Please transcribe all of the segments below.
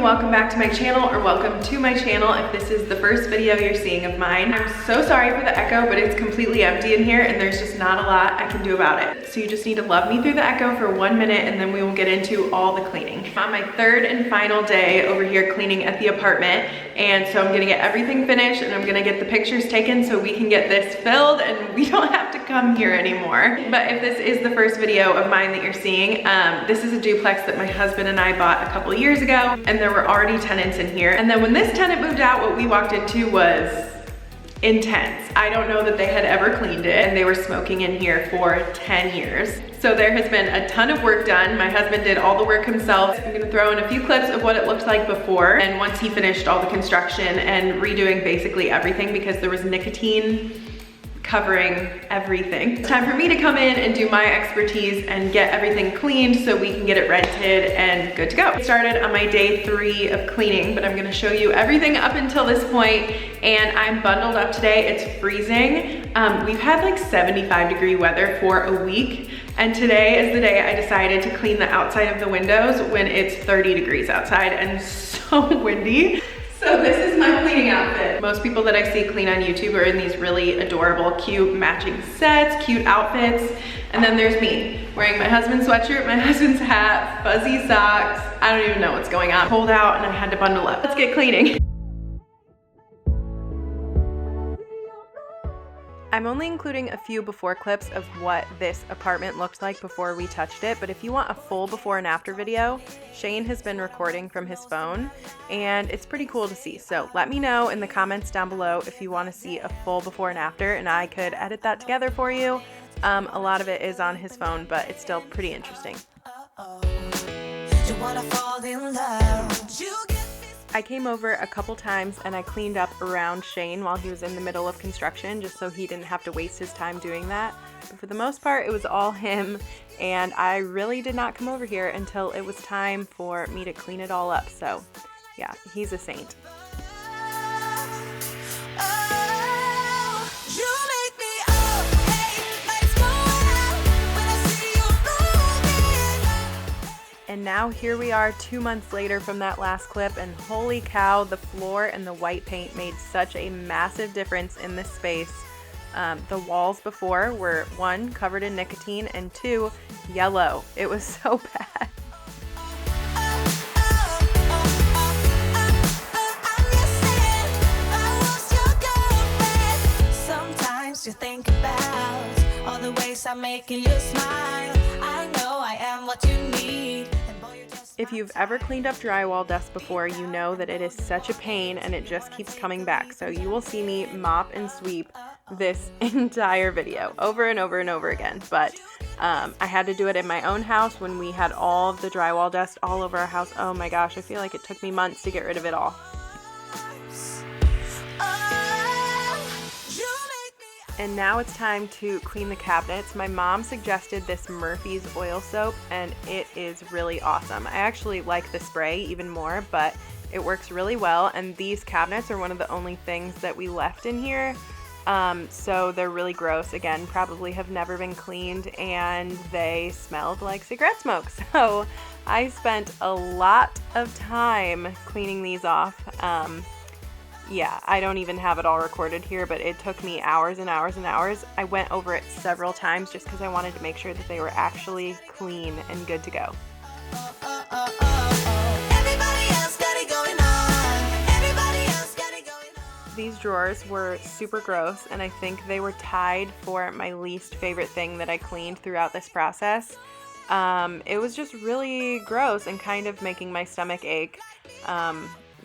welcome back to my channel, or welcome to my channel if this is the first video you're seeing of mine. I'm so sorry for the echo, but it's completely empty in here and there's just not a lot I can do about it. So you just need to love me through the echo for 1 minute and then we will get into all the cleaning. I'm on my third and final day over here cleaning at the apartment, and so I'm gonna get everything finished and I'm gonna get the pictures taken so we can get this filled and we don't have to come here anymore. But if this is the first video of mine that you're seeing, this is a duplex that my husband and I bought a couple years ago, and there were already tenants in here. And then when this tenant moved out, what we walked into was intense. I don't know that they had ever cleaned it, and they were smoking in here for 10 years. So there has been a ton of work done. My husband did all the work himself. I'm gonna throw in a few clips of what it looked like before, and once he finished all the construction and redoing basically everything because there was nicotine covering everything. It's time for me to come in and do my expertise and get everything cleaned so we can get it rented and good to go. I started on my day 3 of cleaning, but I'm gonna show you everything up until this point, and I'm bundled up today. It's freezing. We've had like 75-degree weather for a week, and today is the day I decided to clean the outside of the windows when it's 30 degrees outside and so windy. So this is my cleaning outfit. Most people that I see clean on YouTube are in these really adorable, cute matching sets, cute outfits. And then there's me, wearing my husband's sweatshirt, my husband's hat, fuzzy socks. I don't even know what's going on. Cold out and I had to bundle up. Let's get cleaning. I'm only including a few before clips of what this apartment looked like before we touched it, but if you want a full before and after video, Shane has been recording from his phone, and it's pretty cool to see. So let me know in the comments down below if you want to see a full before and after, and I could edit that together for you. A lot of it is on his phone, but it's still pretty interesting. I came over a couple times and I cleaned up around Shane while he was in the middle of construction, just so he didn't have to waste his time doing that. But for the most part, it was all him, and I really did not come over here until it was time for me to clean it all up. So yeah, he's a saint. And now here we are 2 months later from that last clip, and holy cow, the floor and the white paint made such a massive difference in this space. The walls before were 1, covered in nicotine, and 2, yellow. It was so bad. Sometimes you think about all the ways I'm making you smile. I know I am what you need. If you've ever cleaned up drywall dust before, you know that it is such a pain and it just keeps coming back. So you will see me mop and sweep this entire video over and over and over again. But I had to do it in my own house when we had all of the drywall dust all over our house. Oh my gosh, I feel like it took me months to get rid of it all. And now it's time to clean the cabinets. My mom suggested this Murphy's oil soap, and it is really awesome. I actually like the spray even more, but it works really well, and these cabinets are one of the only things that we left in here. So they're really gross. Again, probably have never been cleaned, and they smelled like cigarette smoke. So I spent a lot of time cleaning these off. Yeah, I don't even have it all recorded here, but it took me hours and hours and hours. I went over it several times just because I wanted to make sure that they were actually clean and good to go. These drawers were super gross, and I think they were tied for my least favorite thing that I cleaned throughout this process. It was just really gross and kind of making my stomach ache.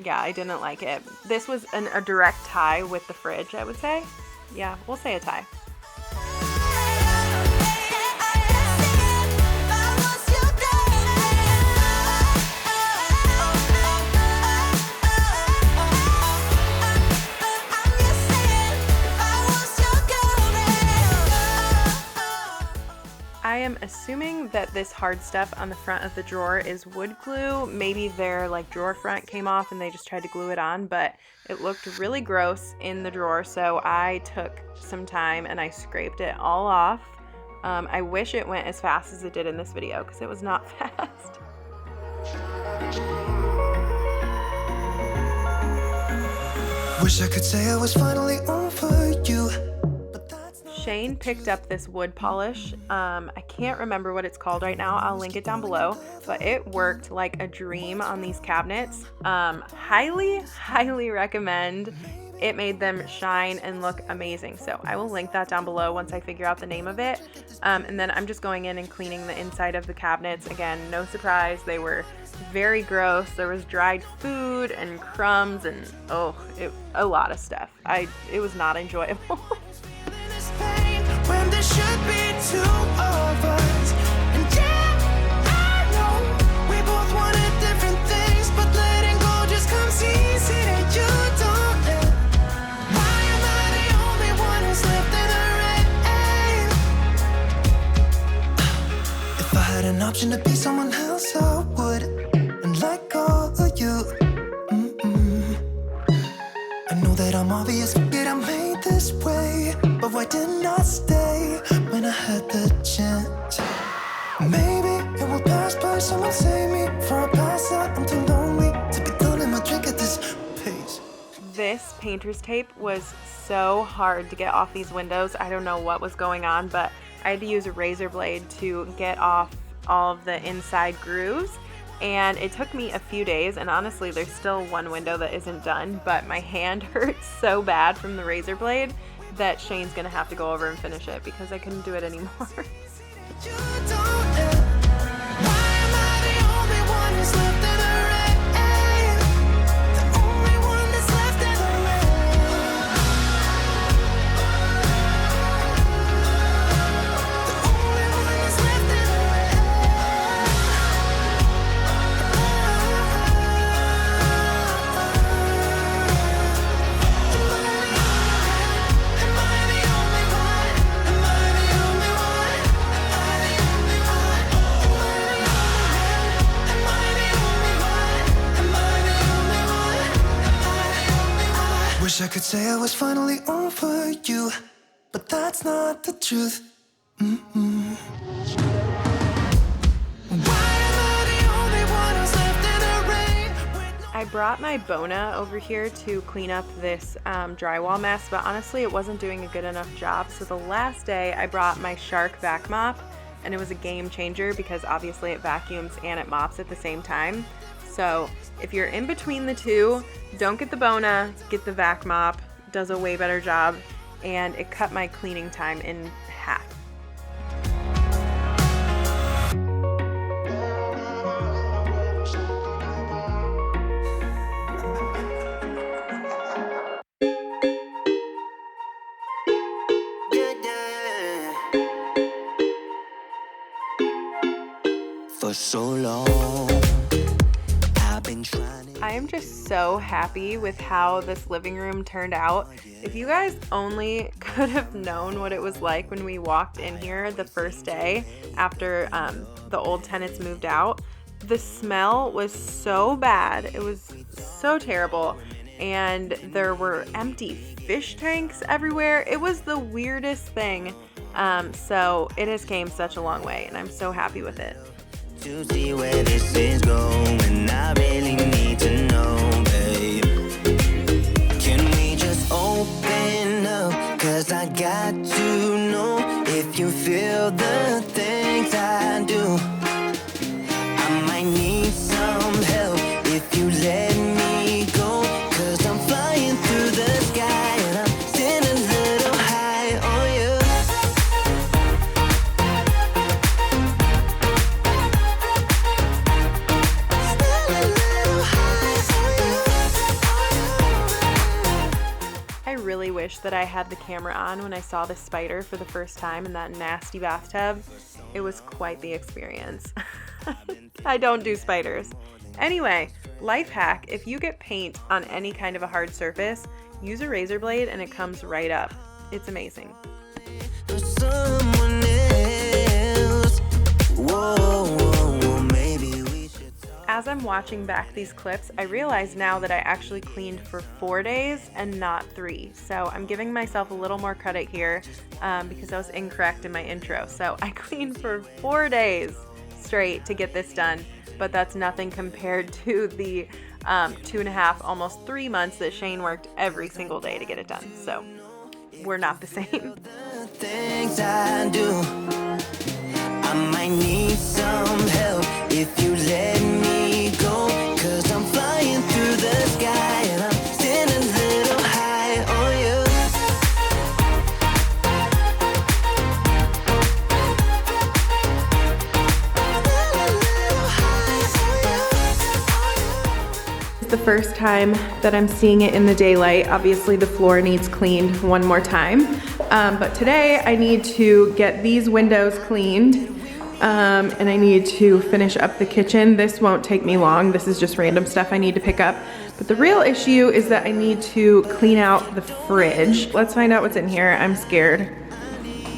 Yeah, I didn't like it. This was a direct tie with the fridge, I would say. Yeah, we'll say a tie. I am assuming that this hard stuff on the front of the drawer is wood glue. Maybe their like drawer front came off and they just tried to glue it on, but it looked really gross in the drawer, so I took some time and I scraped it all off. I wish it went as fast as it did in this video because it was not fast. Wish I could say I was finally over you. Shane picked up this wood polish. I can't remember what it's called right now. I'll link it down below, but it worked like a dream on these cabinets. Highly recommend. It made them shine and look amazing. So I will link that down below once I figure out the name of it. And then I'm just going in and cleaning the inside of the cabinets. Again, no surprise, they were very gross. There was dried food and crumbs and a lot of stuff. It was not enjoyable. When there should be two of us. And yeah, I know we both wanted different things, but letting go just comes easy and you don't know. Why am I the only one who's left in the rain? If I had an option to be someone else, I would, and let go of you. I know that I'm obvious, yet I'm made this way. But why didn't I stay when I had the chance? Maybe it will pass by, someone save me for a pass out. I'm too lonely to be done in my drink at this pace. This painter's tape was so hard to get off these windows. I don't know what was going on, but I had to use a razor blade to get off all of the inside grooves. And it took me a few days, and honestly there's still one window that isn't done, but my hand hurts so bad from the razor blade that Shane's gonna have to go over and finish it because I couldn't do it anymore. You don't know. Why am I the only one who's left in the rain? The only one that's left in the rain. The only one that's left in the Am I the only one? Am I the only one? Am I the only one? Am I the only one? Am I the only one? Am I the only one? Wish I could say I was finally over you, but that's not the truth. Why am I the only one who's left in the rain? I brought my Bona over here to clean up this drywall mess, but honestly it wasn't doing a good enough job. So the last day I brought my Shark vac mop, and it was a game changer because obviously it vacuums and it mops at the same time. So if you're in between the two, don't get the Bona, get the vac mop. It does a way better job, and it cut my cleaning time in half. For so long, I've been trying to. I am just so happy with how this living room turned out. If you guys only could have known what it was like when we walked in here the first day after the old tenants moved out. The smell was so bad. It was so terrible. And there were empty fish tanks everywhere. It was the weirdest thing. So it has came such a long way, and I'm so happy with it. To see where this is going, I really need to know, babe. Can we just open up? Cause I got to know if you feel the things I do. I might need some help if you let me go. Cause I'm flying through the sky and I'm sitting a little high on you. I really wish that I had the camera on when I saw the spider for the first time in that nasty bathtub. It was quite the experience. I don't do spiders. Anyway, life hack, if you get paint on any kind of a hard surface, use a razor blade and it comes right up. It's amazing. For someone else. Whoa, maybe we should talk. As I'm watching back these clips, I realize now that I actually cleaned for 4 days and not 3. So I'm giving myself a little more credit here because I was incorrect in my intro. So I cleaned for 4 days straight to get this done, but that's nothing compared to the 2.5, almost 3 months that Shane worked every single day to get it done. So we're not the same. The things I do, I might need some help if you let me go, 'cause I'm flying through the sky and I'm still a little high on you. It's the first time that I'm seeing it in the daylight. Obviously the floor needs cleaned one more time. But today I need to get these windows cleaned and I need to finish up the kitchen. This won't take me long. This is just random stuff I need to pick up. But the real issue is that I need to clean out the fridge. Let's find out what's in here. I'm scared.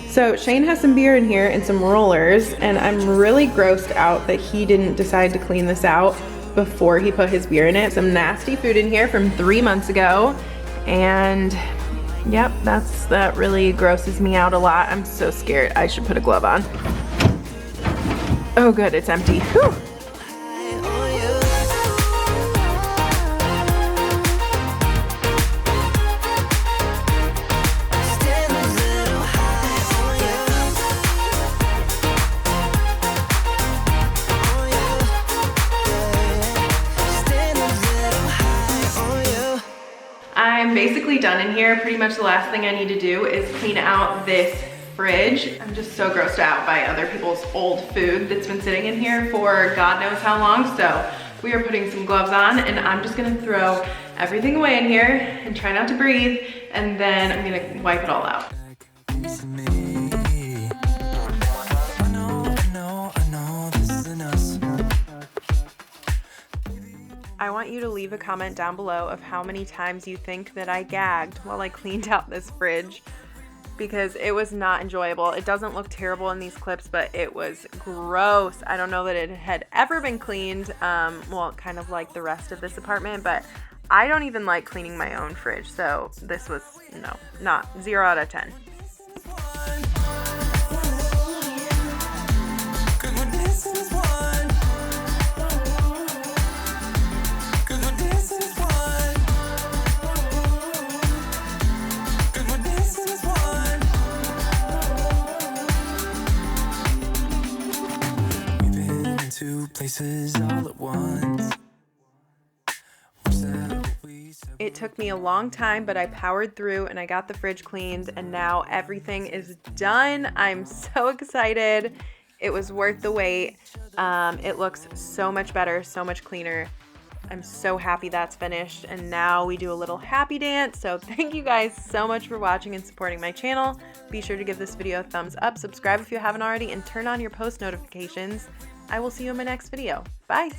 So Shane has some beer in here and some rollers, and I'm really grossed out that he didn't decide to clean this out before he put his beer in it. Some nasty food in here from 3 months ago, and yep, that really grosses me out a lot. I'm so scared. I should put a glove on. Oh good, it's empty. Whew. I'm basically done in here. Pretty much the last thing I need to do is clean out this fridge. I'm just so grossed out by other people's old food that's been sitting in here for God knows how long. So we are putting some gloves on and I'm just gonna throw everything away in here and try not to breathe, and then I'm gonna wipe it all out. I want you to leave a comment down below of how many times you think that I gagged while I cleaned out this fridge, because it was not enjoyable. It doesn't look terrible in these clips, but it was gross. I don't know that it had ever been cleaned, well, kind of like the rest of this apartment, but I don't even like cleaning my own fridge, so this was, no, not 0 out of 10. Places all at once. It took me a long time, but I powered through and I got the fridge cleaned, and now everything is done. I'm so excited. It was worth the wait. It looks so much better, so much cleaner. I'm so happy that's finished, and now we do a little happy dance. So thank you guys so much for watching and supporting my channel. Be sure to give this video a thumbs up, subscribe if you haven't already, and turn on your post notifications. I will see you in my next video. Bye.